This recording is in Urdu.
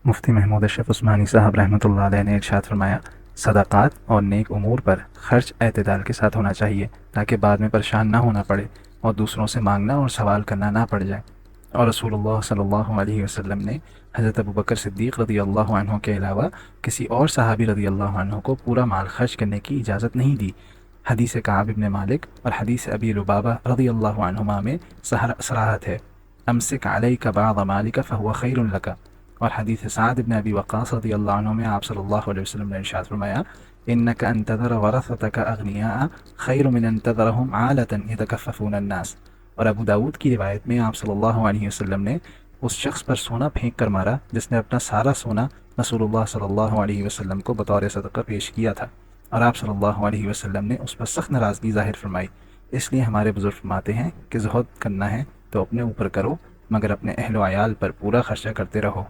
مفتی محمود اشرف عثمانی صاحب رحمۃ اللہ علیہ نے ارشاد فرمایا، صدقات اور نیک امور پر خرچ اعتدال کے ساتھ ہونا چاہیے تاکہ بعد میں پریشان نہ ہونا پڑے اور دوسروں سے مانگنا اور سوال کرنا نہ پڑ جائے۔ اور رسول اللہ صلی اللہ علیہ وسلم نے حضرت ابوبکر صدیق رضی اللہ عنہ کے علاوہ کسی اور صحابی رضی اللہ عنہ کو پورا مال خرچ کرنے کی اجازت نہیں دی۔ حدیث کعب بن مالک اور حدیث ابی لبابہ رضی اللہ عنہما میں صراحت ہے، امسک علیک بعض مالک فہو خیر لک۔ اور حدیث سعد بن ابی وقاص رضی اللہ عنہ میں آپ صلی اللہ علیہ وسلم نے ارشاد فرمایا، انک ان تذر ورثتک اغنیاء خیر من ان تذرهم عالۃ یتکففون الناس۔ اور ابو داود کی روایت میں آپ صلی اللہ علیہ وسلم نے اس شخص پر سونا پھینک کر مارا جس نے اپنا سارا سونا رسول اللہ صلی اللہ علیہ وسلم کو بطور صدقہ پیش کیا تھا، اور آپ صلی اللہ علیہ وسلم نے اس پر سخت ناراضگی ظاہر فرمائی۔ اس لیے ہمارے بزرگ فرماتے ہیں کہ زہد کرنا ہے تو اپنے اوپر کرو، مگر اپنے اہل و عیال پر پورا خرچہ کرتے رہو۔